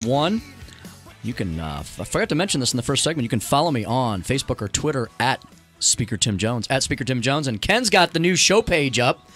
One, you can, I forgot to mention this in the first segment, you can follow me on Facebook or Twitter at Speaker Tim Jones, at Speaker Tim Jones. And Ken's got the new show page up.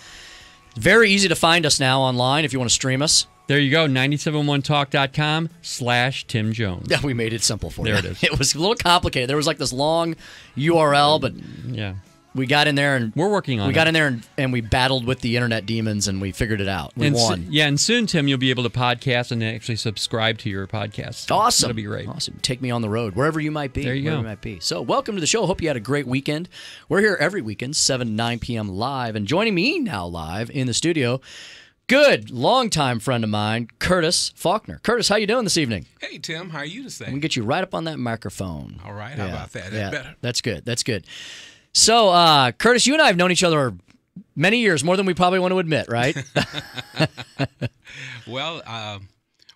Very easy to find us now online if you want to stream us. There you go, 971talk.com/Tim Jones. Yeah, we made it simple for you. There it is. It was a little complicated. There was like this long URL, but yeah, we got in there and we're working on it. We got in there and we battled with the internet demons and we figured it out. We won. And soon, Tim, you'll be able to podcast and actually subscribe to your podcast. Awesome. That'll be great. Awesome. Take me on the road, wherever you might be. There you go. You might be. So welcome to the show. Hope you had a great weekend. We're here every weekend, 7 to 9 p.m. live. And joining me now live in the studio, good longtime friend of mine, Curtis Faulkner. Curtis, how you doing this evening? Hey, Tim. How are you this We day? can get you right up on that microphone. All right. How about that? That's better. That's good. That's good. So, Curtis, you and I have known each other many years, more than we probably want to admit, right? Well,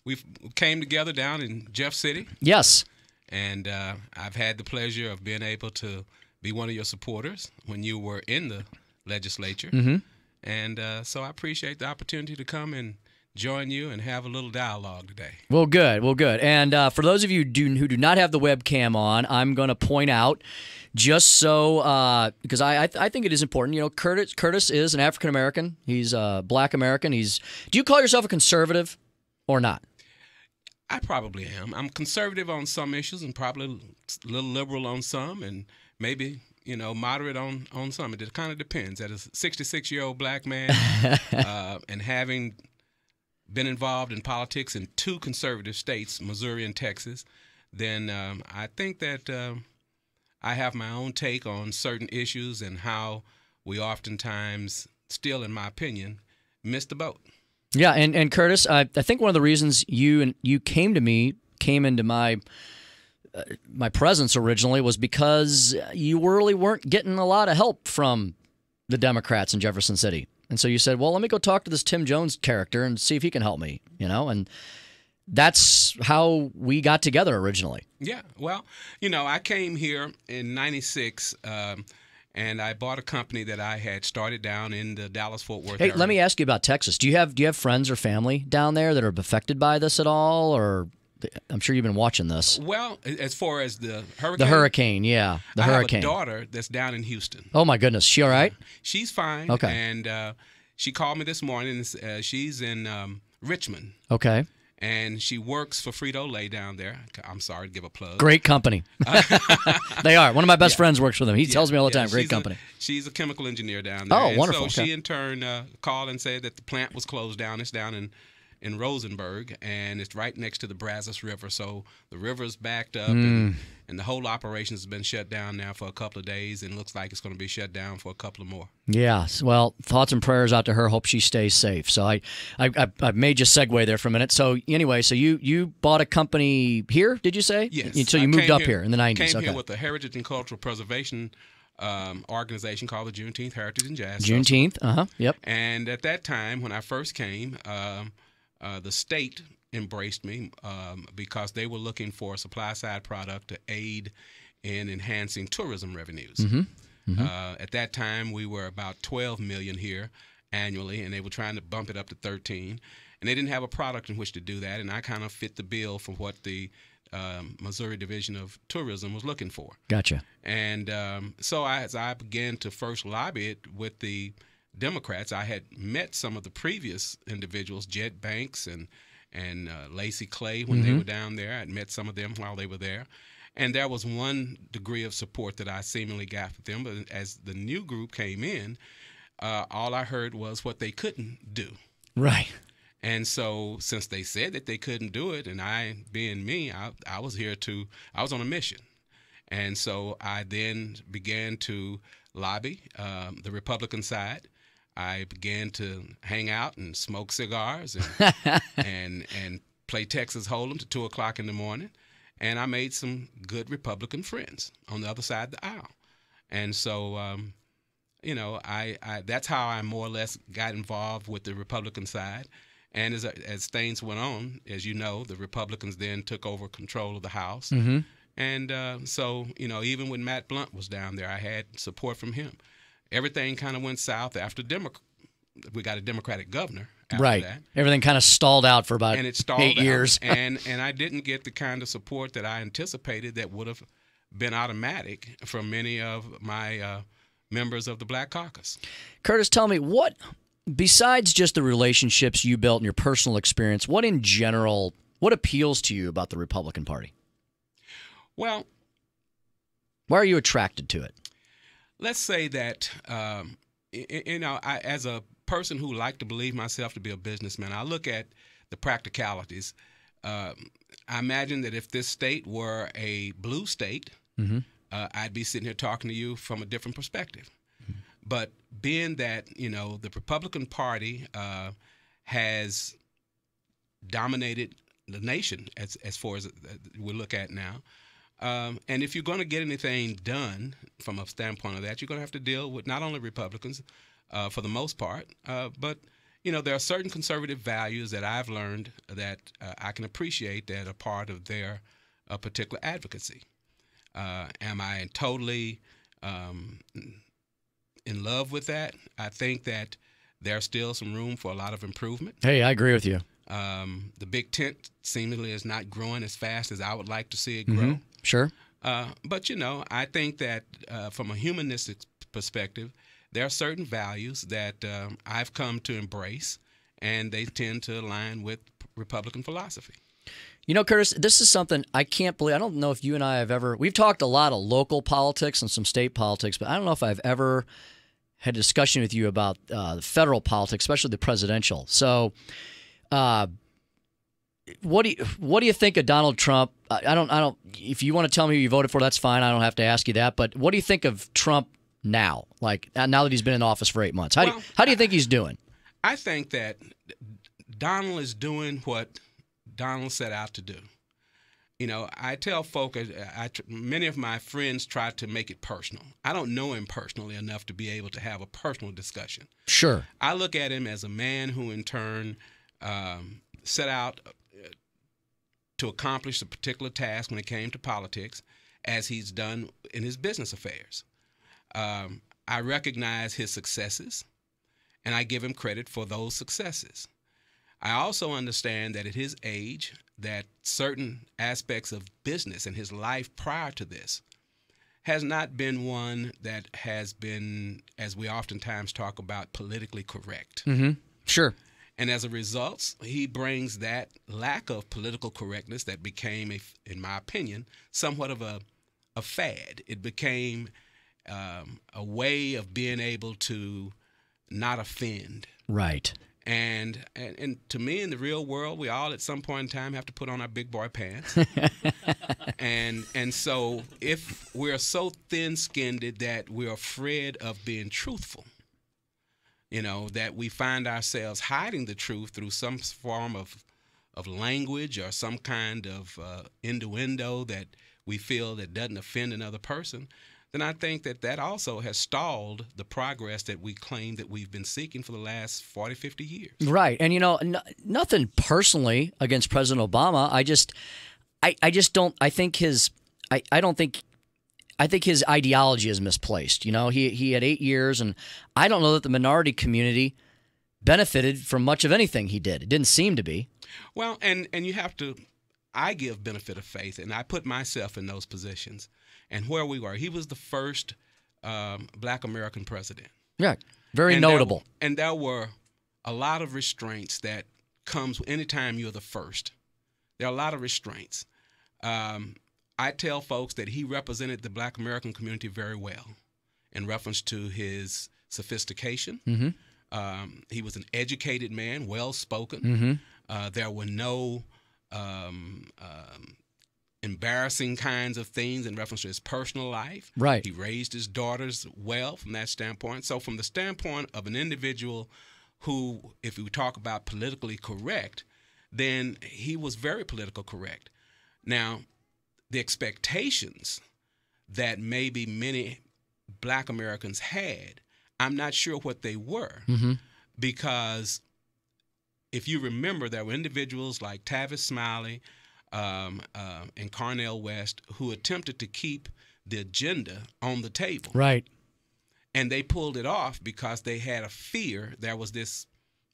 we came together down in Jeff City. Yes. And I've had the pleasure of being able to be one of your supporters when you were in the legislature. Mm-hmm. And so I appreciate the opportunity to come and join you and have a little dialogue today. Well, good. Well, good. And for those of you who do not have the webcam on, I'm going to point out, just so, because I think it is important. You know, Curtis is an African American. He's a Black American. Do you call yourself a conservative or not? I probably am. I'm conservative on some issues and probably a little liberal on some, and maybe, you know, moderate on some. It kind of depends. As a 66-year-old black man and having been involved in politics in 2 conservative states, Missouri and Texas, then I think that I have my own take on certain issues and how we oftentimes, still in my opinion, miss the boat. Yeah, and Curtis, I think one of the reasons you came into my presence originally was because you really weren't getting a lot of help from the Democrats in Jefferson City. And so you said, well, let me go talk to this Tim Jones character and see if he can help me, you know, and that's how we got together originally. Yeah, well, you know, I came here in '96, and I bought a company that I had started down in the Dallas-Fort Worth area. Let me ask you about Texas. Do you have friends or family down there that are affected by this at all, or I'm sure you've been watching this? Well, as far as the hurricane, the hurricane. I have a daughter that's down in Houston. Oh my goodness, she all right? She's fine. Okay, and she called me this morning. She's in Richmond. Okay. And she works for Frito-Lay down there. I'm sorry to give a plug. Great company. They are. One of my best friends works for them. He tells me all the time, great company. She's a chemical engineer down there. Oh, wonderful. So she in turn called and said that the plant was closed down. It's down in Rosenberg, and it's right next to the Brazos River. So the river's backed up, and the whole operation has been shut down now for a couple of days, and looks like it's going to be shut down for a couple of more. Yeah. Well, thoughts and prayers out to her. Hope she stays safe. So I made you segue there for a minute. So anyway, so you bought a company here, did you say? Yes. So you moved up here in the 90s. Came here with the Heritage and Cultural Preservation organization called the Juneteenth Heritage and Jazz Juneteenth, yep. And at that time, when I first came, the state embraced me because they were looking for a supply-side product to aid in enhancing tourism revenues. At that time, we were about 12 million here annually, and they were trying to bump it up to 13. And they didn't have a product in which to do that, and I kind of fit the bill for what the Missouri Division of Tourism was looking for. Gotcha. And so as I began to first lobby it with the Democrats, I had met some of the previous individuals, Jed Banks and Lacey Clay, when they were down there. I'd met some of them while they were there. And there was one degree of support that I seemingly got from them. But as the new group came in, all I heard was what they couldn't do. Right. And so since they said that they couldn't do it, and I, being me, I was on a mission. And so I then began to lobby the Republican side. I began to hang out and smoke cigars and play Texas Hold'em to 2 o'clock in the morning. And I made some good Republican friends on the other side of the aisle. And so, you know, that's how I more or less got involved with the Republican side. And as things went on, as you know, the Republicans then took over control of the House. And so, you know, even when Matt Blunt was down there, I had support from him. Everything kind of went south after we got a Democratic governor after Right. that. Everything kind of stalled out for about And it stalled 8 years. and I didn't get the kind of support that I anticipated that would have been automatic from many of my members of the Black Caucus. Curtis, tell me, what, besides just the relationships you built in your personal experience, what in general, what appeals to you about the Republican Party? Well, why are you attracted to it? Let's say that, as a person who liked to believe myself to be a businessman, I look at the practicalities. I imagine that if this state were a blue state, I'd be sitting here talking to you from a different perspective. But being that, the Republican Party has dominated the nation as far as we look at now, and if you're going to get anything done from a standpoint of that, you're going to have to deal with not only Republicans for the most part, but there are certain conservative values that I've learned that I can appreciate that are part of their particular advocacy. Am I totally in love with that? I think that there's still some room for a lot of improvement. Hey, I agree with you. The big tent seemingly is not growing as fast as I would like to see it grow. Sure. But, I think that from a humanistic perspective, there are certain values that I've come to embrace, and they tend to align with Republican philosophy. Curtis, this is something I can't believe. I don't know if you and I have ever – we've talked a lot of local politics and some state politics, but I don't know if I've ever had a discussion with you about the federal politics, especially the presidential. So what do you think of Donald Trump? I don't if you want to tell me who you voted for, that's fine. I don't have to ask you that. But what do you think of Trump now? Like now that he's been in office for 8 months, how do you think he's doing? I think that Donald is doing what Donald set out to do. I tell folk, many of my friends try to make it personal. I don't know him personally enough to be able to have a personal discussion. Sure. I look at him as a man who, in turn, set out to accomplish a particular task when it came to politics, as he's done in his business affairs. I recognize his successes, and I give him credit for those successes. I also understand that at his age, that certain aspects of business and his life prior to this has not been one that has been, as we oftentimes talk about, politically correct. Sure. And as a result, he brings that lack of political correctness that became, in my opinion, somewhat of a fad. It became a way of being able to not offend. Right. And to me, in the real world, we all at some point in time have to put on our big boy pants. and so if we're so thin-skinned that we're afraid of being truthful, that we find ourselves hiding the truth through some form of language or some kind of innuendo that we feel that doesn't offend another person, then I think that also has stalled the progress that we claim that we've been seeking for the last 40, 50 years. Right. And, nothing personally against President Obama. I think his ideology is misplaced. He had 8 years, and I don't know that the minority community benefited from much of anything he did. It didn't seem to be. Well, and you have to – I give benefit of faith, and I put myself in those positions. And where we were, he was the first Black American president. Yeah, very notable. And there were a lot of restraints that comes anytime you're the first. There are a lot of restraints. I tell folks that he represented the Black American community very well in reference to his sophistication. He was an educated man, well-spoken. There were no embarrassing kinds of things in reference to his personal life. Right. He raised his daughters well from that standpoint. So from the standpoint of an individual who, if we talk about politically correct, then he was very politically correct. Now, the expectations that maybe many Black Americans had, I'm not sure what they were, because if you remember, there were individuals like Tavis Smiley and Cornel West who attempted to keep the agenda on the table. Right. And they pulled it off because they had a fear. There was this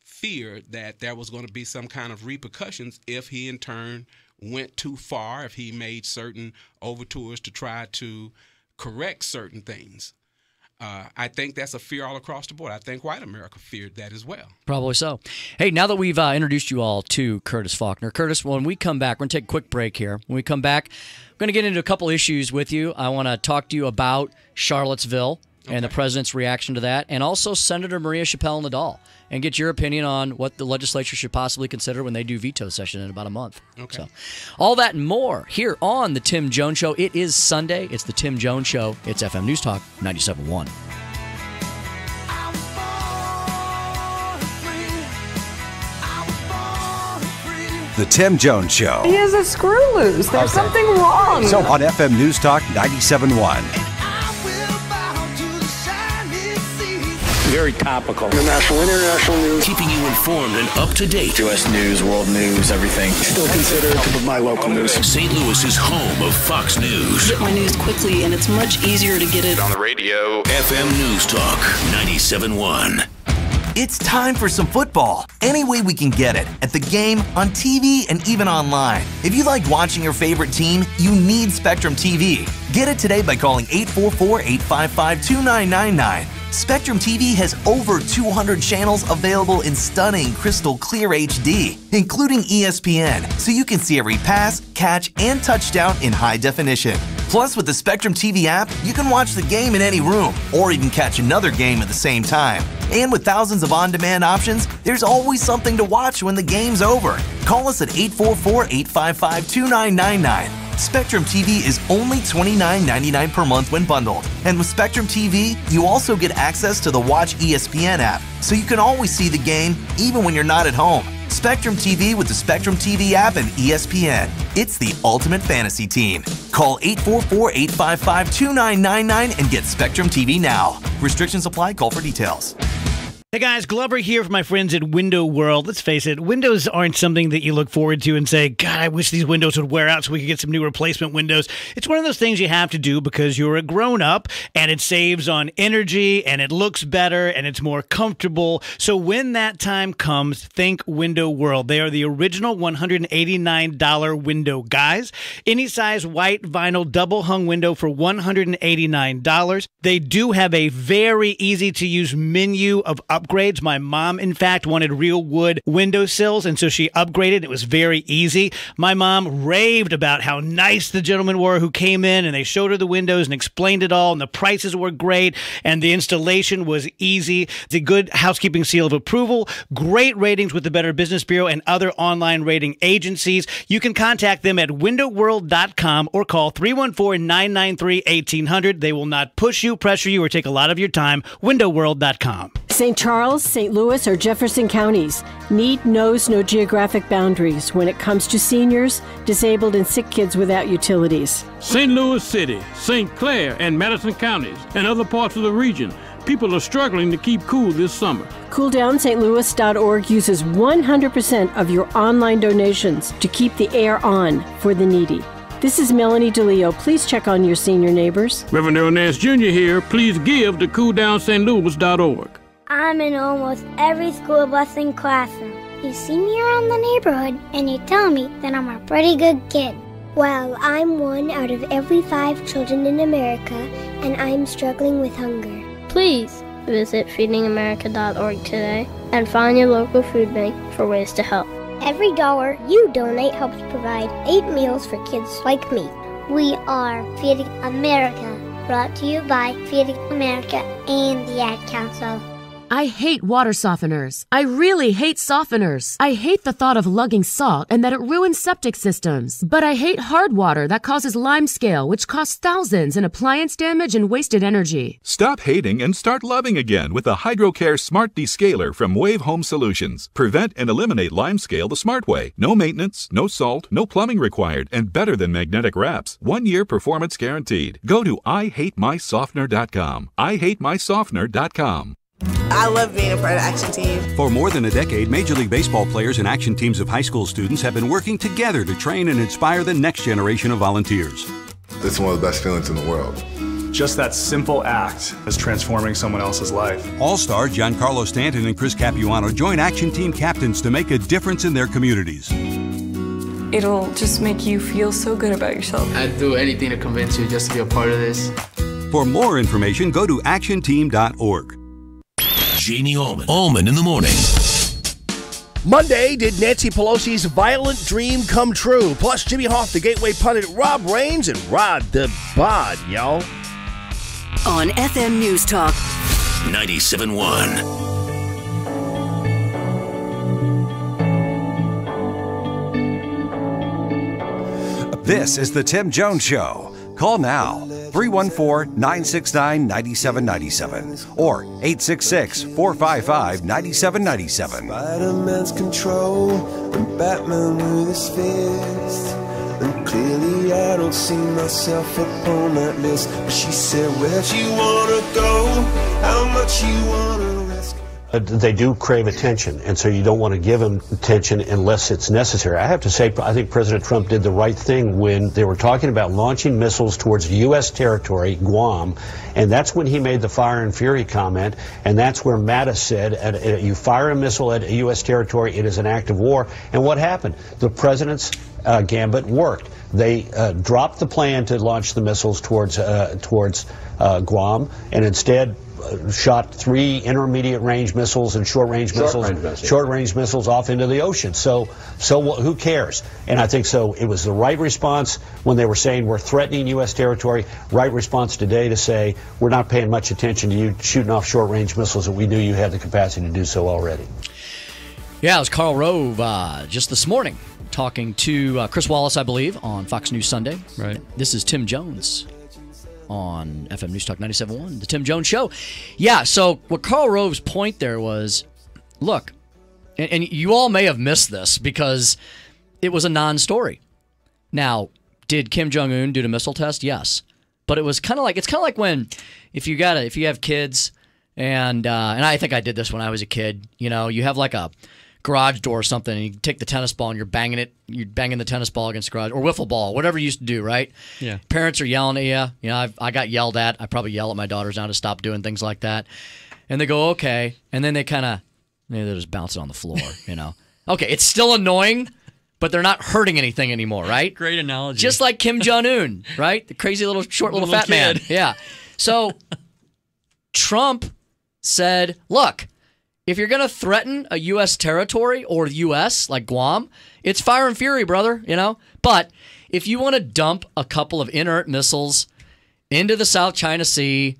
fear that there was going to be some kind of repercussions if he in turn went too far, if he made certain overtures to try to correct certain things. I think that's a fear all across the board. I think white America feared that as well. Probably so. Hey, now that we've introduced you all to Curtis Faulkner, Curtis, when we come back, we're going to take a quick break here. When we come back, we're going to get into a couple issues with you. I want to talk to you about Charlottesville and the president's reaction to that, and also Senator Maria Chappelle-Nadal, and get your opinion on what the legislature should possibly consider when they do veto session in about a month. Okay. So, all that and more here on The Tim Jones Show. It is Sunday. It's The Tim Jones Show. It's FM News Talk 97.1. The Tim Jones Show. He has a screw loose. There's something wrong. So on FM News Talk 97.1. Very topical. The national, international news. Keeping you informed and up to date. U.S. news, world news, everything. Still considered my local news. St. Louis is home of Fox News. Get my news quickly, and it's much easier to get it on the radio. FM News Talk 97.1. It's time for some football. Any way we can get it. At the game, on TV, and even online. If you like watching your favorite team, you need Spectrum TV. Get it today by calling 844-855-2999. Spectrum TV has over 200 channels available in stunning crystal clear HD, including ESPN, so you can see every pass, catch, and touchdown in high definition. Plus, with the Spectrum TV app, you can watch the game in any room, or even catch another game at the same time. And with thousands of on-demand options, there's always something to watch when the game's over. Call us at 844-855-2999. Spectrum TV is only $29.99 per month when bundled. And with Spectrum TV, you also get access to the Watch ESPN app, so you can always see the game even when you're not at home. Spectrum TV with the Spectrum TV app and ESPN. It's the ultimate fantasy team. Call 844-855-2999 and get Spectrum TV now. Restrictions apply. Call for details. Hey guys, Glover here for my friends at Window World. Let's face it, windows aren't something that you look forward to and say, God, I wish these windows would wear out so we could get some new replacement windows. It's one of those things you have to do because you're a grown-up and it saves on energy and it looks better and it's more comfortable. So when that time comes, think Window World. They are the original $189 window guys. Any size white vinyl double-hung window for $189. They do have a very easy-to-use menu of upgrades. My mom, in fact, wanted real wood windowsills, and so she upgraded. It was very easy. My mom raved about how nice the gentlemen were who came in, and they showed her the windows and explained it all, and the prices were great, and the installation was easy. It's a good housekeeping seal of approval, great ratings with the Better Business Bureau and other online rating agencies. You can contact them at windowworld.com or call 314-993-1800. They will not push you, pressure you, or take a lot of your time. Windowworld.com. St. Charles, St. Louis, or Jefferson counties. Need knows no geographic boundaries when it comes to seniors, disabled, and sick kids without utilities. St. Louis City, St. Clair, and Madison counties, and other parts of the region. People are struggling to keep cool this summer. CoolDownStLouis.org uses 100% of your online donations to keep the air on for the needy. This is Melanie DeLeo. Please check on your senior neighbors. Reverend Earl Nance Jr. here. Please give to CoolDownStLouis.org. I'm in almost every school bus and classroom. You see me around the neighborhood, and you tell me that I'm a pretty good kid. Well, I'm 1 out of every 5 children in America, and I'm struggling with hunger. Please visit feedingamerica.org today and find your local food bank for ways to help. Every dollar you donate helps provide 8 meals for kids like me. We are Feeding America, brought to you by Feeding America and the Ad Council. I hate water softeners. I really hate softeners. I hate the thought of lugging salt and that it ruins septic systems. But I hate hard water that causes limescale, which costs thousands in appliance damage and wasted energy. Stop hating and start loving again with the HydroCare Smart Descaler from Wave Home Solutions. Prevent and eliminate limescale the smart way. No maintenance, no salt, no plumbing required, and better than magnetic wraps. 1-year performance guaranteed. Go to IHateMySoftener.com. IHateMySoftener.com. I love being a part of Action Team. For more than a decade, Major League Baseball players and action teams of high school students have been working together to train and inspire the next generation of volunteers. It's one of the best feelings in the world. just that simple act is transforming someone else's life. All-star Giancarlo Stanton and Chris Capuano join Action Team captains to make a difference in their communities. It'll just make you feel so good about yourself. I'd do anything to convince you just to be a part of this. For more information, go to actionteam.org. Jamie Allman in the morning. Monday, did Nancy Pelosi's violent dream come true? Plus, Jimmy Hoff, the Gateway pundit, Rob Raines, and Rod the Bod, y'all. On FM News Talk 97.1. This is the Tim Jones Show. Call now, 314-969-9797 or 866-455-9797. Spider-Man's control and Batman with his fist. And clearly I don't see myself upon that list. But she said, where'd you wanna go? How much you wanna risk? They do crave attention, and so you don't want to give them attention unless it's necessary. I have to say, I think President Trump did the right thing when they were talking about launching missiles towards U.S. territory, Guam, and that's when he made the fire and fury comment, and that's where Mattis said, you fire a missile at U.S. territory, it is an act of war. And what happened? The president's gambit worked. They dropped the plan to launch the missiles towards Guam, and instead shot 3 intermediate range missiles and short range missiles off into the ocean. So who cares? And I think so it was the right response when they were saying we're threatening U.S. territory. Right response today to say we're not paying much attention to you shooting off short range missiles that we knew you had the capacity to do so already. Yeah, it was Karl Rove just this morning talking to Chris Wallace, I believe, on Fox News Sunday. Right. This is Tim Jones on FM News Talk 97.1, the Tim Jones Show. Yeah, so what Karl Rove's point there was, look, and you all may have missed this because it was a non-story. Now, did Kim Jong-un do the missile test? Yes. But it was kind of like when if you have kids and I think I did this when I was a kid, you know, you have like a garage door or something, and you take the tennis ball and you're banging the tennis ball against the garage, or wiffle ball, whatever you used to do, right? Yeah. Parents are yelling at you. You know, I got yelled at. I probably yell at my daughters now to stop doing things like that. And they go, okay. And then they they're just bouncing on the floor, you know. Okay, it's still annoying, but they're not hurting anything anymore, right? Great analogy. Just like Kim Jong-un, right? The crazy little fat man. Yeah. So Trump said, look, if you're going to threaten a U.S. territory or the U.S., like Guam, it's fire and fury, brother, you know? But if you want to dump a couple of inert missiles into the South China Sea,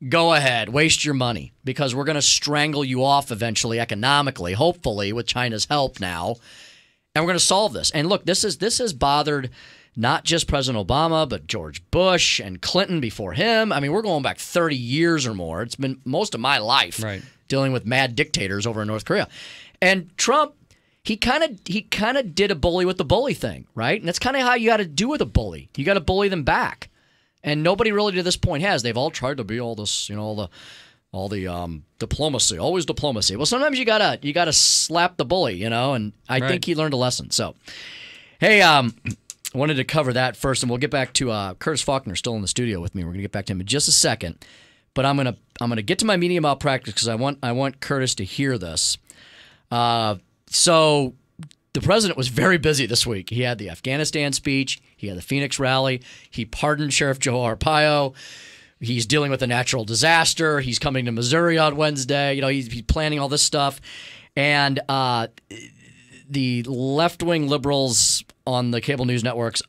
go ahead, waste your money, because we're going to strangle you off eventually economically, hopefully, with China's help now, and we're going to solve this. And look, this has bothered not just President Obama, but George Bush and Clinton before him. I mean, we're going back 30 years or more. It's been most of my life. Right. Dealing with mad dictators over in North Korea. And Trump, he kind of did a bully with the bully thing, right? And that's kind of how you got to do with a bully. You got to bully them back. And nobody really to this point has. They've all tried to be all this, you know, all the diplomacy, always diplomacy. Well, sometimes you gotta slap the bully, you know, and I think he learned a lesson. So, hey, wanted to cover that first, and we'll get back to Curtis Faulkner still in the studio with me. We're gonna get back to him in just a second. But I'm gonna get to my media malpractice because I want Curtis to hear this. So the president was very busy this week. He had the Afghanistan speech. He had the Phoenix rally. He pardoned Sheriff Joe Arpaio. He's dealing with a natural disaster. He's coming to Missouri on Wednesday. You know, he's planning all this stuff. And the left-wing liberals on the cable news networks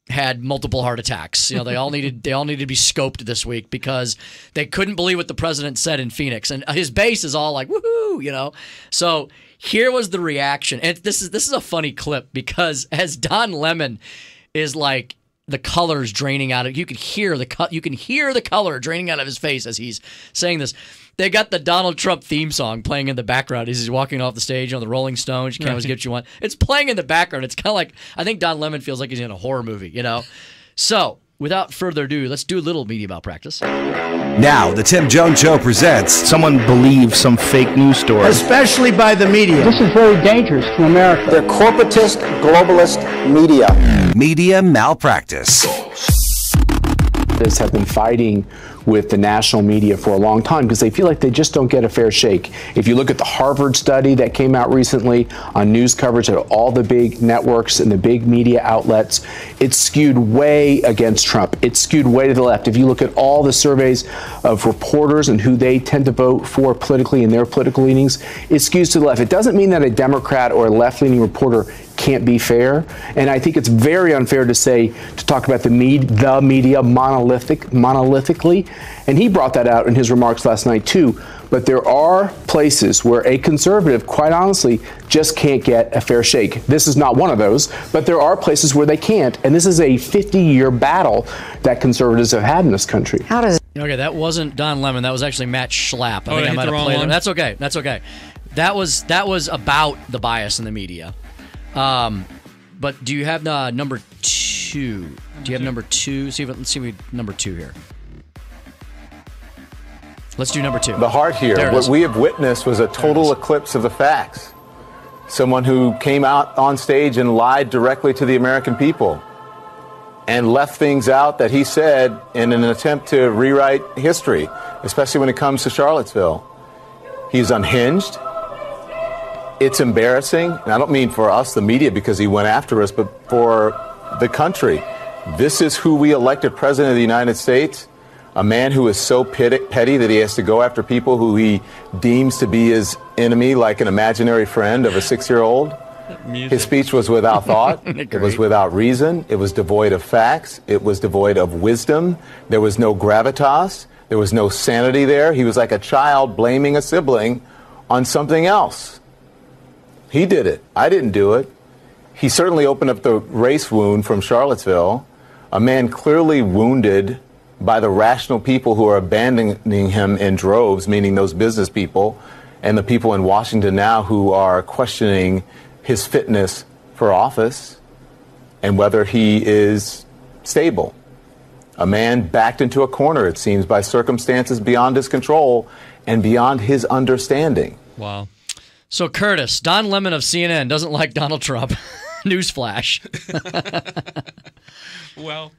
had multiple heart attacks. You know, they all needed to be scoped this week because they couldn't believe what the president said in Phoenix, and his base is all like woohoo, you know. So here was the reaction, and this is a funny clip because as Don Lemon is like the colors draining out of, you can hear the color draining out of his face as he's saying this. They got the Donald Trump theme song playing in the background as he's walking off the stage on the Rolling Stones. You can't always get what you want. It's playing in the background. It's kind of like, I think Don Lemon feels like he's in a horror movie, you know? So, without further ado, let's do a little media malpractice. Now, the Tim Jones Show presents someone believes some fake news story. Especially by the media. This is very dangerous to America. They're corporatist, globalist media. Media malpractice. have been fighting with the national media for a long time because they feel like they just don't get a fair shake. If you look at the Harvard study that came out recently on news coverage at all the big networks and the big media outlets, it's skewed way against Trump. It's skewed way to the left. If you look at all the surveys of reporters and who they tend to vote for politically in their political leanings, it skews to the left. It doesn't mean that a Democrat or a left-leaning reporter can't be fair, and I think it's very unfair to talk about the media monolithically, and he brought that out in his remarks last night too. But there are places where a conservative, quite honestly, just can't get a fair shake. This is not one of those, but there are places where they can't, and this is a 50-year battle that conservatives have had in this country. Okay, that wasn't Don Lemon. That was actually Matt Schlapp. I might have played him. That's okay. That's okay. That was about the bias in the media. But do you have number 2? Do you have number 2? Let's see number 2 here. Let's do number 2. The heart here, what we have witnessed was a total eclipse of the facts. Someone who came out on stage and lied directly to the American people and left things out that he said in an attempt to rewrite history, especially when it comes to Charlottesville. He's unhinged. It's embarrassing, and I don't mean for us, the media, because he went after us, but for the country. This is who we elected president of the United States, a man who is so petty that he has to go after people who he deems to be his enemy, like an imaginary friend of a 6-year-old. His speech was without thought. It was without reason. It was devoid of facts. It was devoid of wisdom. There was no gravitas. There was no sanity there. He was like a child blaming a sibling on something else. He did it. I didn't do it. He certainly opened up the race wound from Charlottesville, a man clearly wounded by the rational people who are abandoning him in droves, meaning those business people and the people in Washington now who are questioning his fitness for office and whether he is stable. A man backed into a corner, it seems, by circumstances beyond his control and beyond his understanding. Wow. So, Curtis, Don Lemon of CNN doesn't like Donald Trump. Newsflash. Well,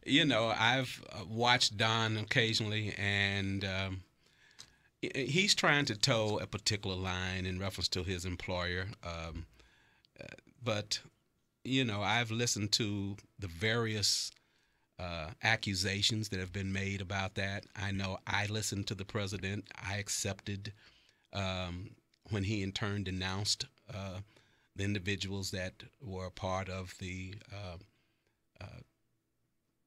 I've watched Don occasionally, and he's trying to toe a particular line in reference to his employer. But I've listened to the various accusations that have been made about that. I know I listened to the president. I accepted when he in turn denounced the individuals that were a part of the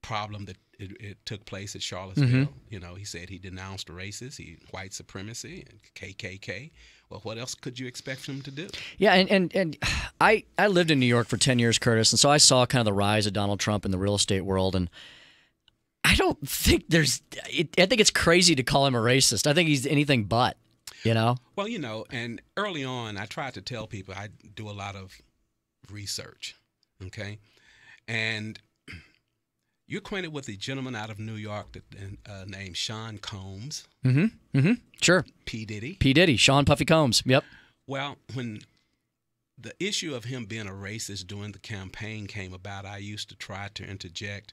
problem that it took place at Charlottesville. Mm-hmm. He said he denounced racists, white supremacy, and KKK. Well, what else could you expect from him to do? Yeah, and I lived in New York for 10 years, Curtis, and so I saw kind of the rise of Donald Trump in the real estate world, and I don't think I think it's crazy to call him a racist. I think he's anything but, Well, and early on, I tried to tell people I do a lot of research, okay? And you're acquainted with a gentleman out of New York named Sean Combs. Mm-hmm. Sure. P. Diddy. Sean Puffy Combs. Yep. Well, when the issue of him being a racist during the campaign came about, I used to try to interject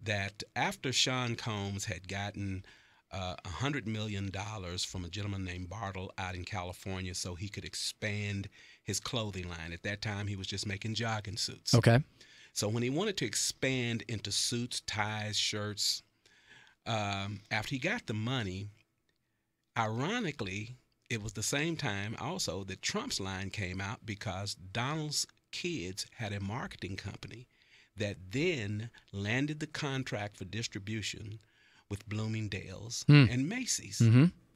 that after Sean Combs had gotten $100 million from a gentleman named Bartle out in California so he could expand his clothing line. At that time, he was just making jogging suits. Okay. So when he wanted to expand into suits, ties, shirts, after he got the money, ironically, it was the same time also that Trump's line came out because Donald's kids had a marketing company that then landed the contract for distribution with Bloomingdale's and Macy's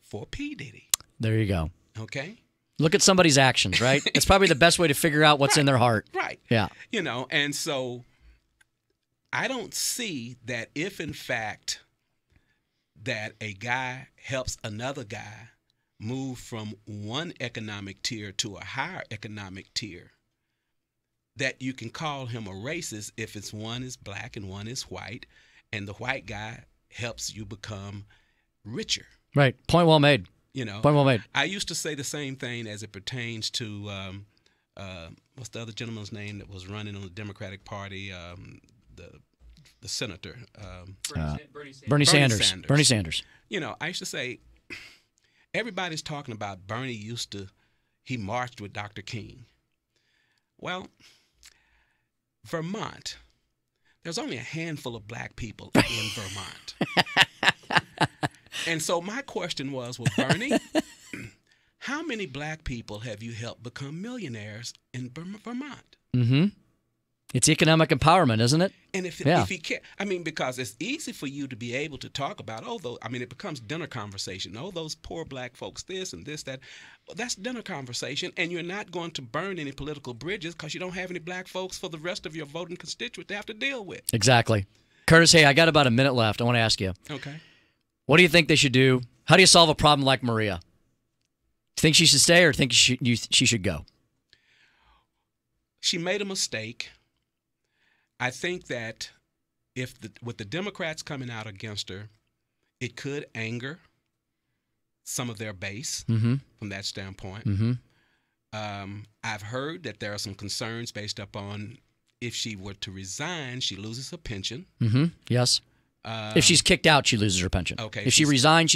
for P. Diddy. There you go. Okay? Look at somebody's actions, right? It's probably the best way to figure out what's in their heart. Right. Yeah. And so I don't see that if, in fact, that a guy helps another guy move from one economic tier to a higher economic tier, that you can call him a racist if it's one is black and one is white, and the white guy helps you become richer. Right. Point well made. Point well made. I used to say the same thing as it pertains to what's the other gentleman's name that was running on the Democratic Party? The the senator. Bernie Sanders. Bernie Sanders. You know, I used to say, everybody's talking about Bernie he marched with Dr. King. Well, Vermont, there's only a handful of black people in Vermont. And so my question was, well, Bernie, how many black people have you helped become millionaires in Vermont? Mm-hmm. It's economic empowerment, isn't it? And if he can't, I mean, because it's easy for you to be able to talk about, it becomes dinner conversation. Oh, those poor black folks, this and this, that. Well, that's dinner conversation, and you're not going to burn any political bridges because you don't have any black folks for the rest of your voting constituent to have to deal with. Exactly. Curtis, hey, I got about a minute left. I want to ask you. Okay. What do you think they should do? How do you solve a problem like Maria? Think she should stay or think she should go? She made a mistake. I think that with the Democrats coming out against her, it could anger some of their base from that standpoint. I've heard that there are some concerns based upon if she were to resign, she loses her pension. Yes. If she's kicked out, she loses her pension. Okay. If she resigns, she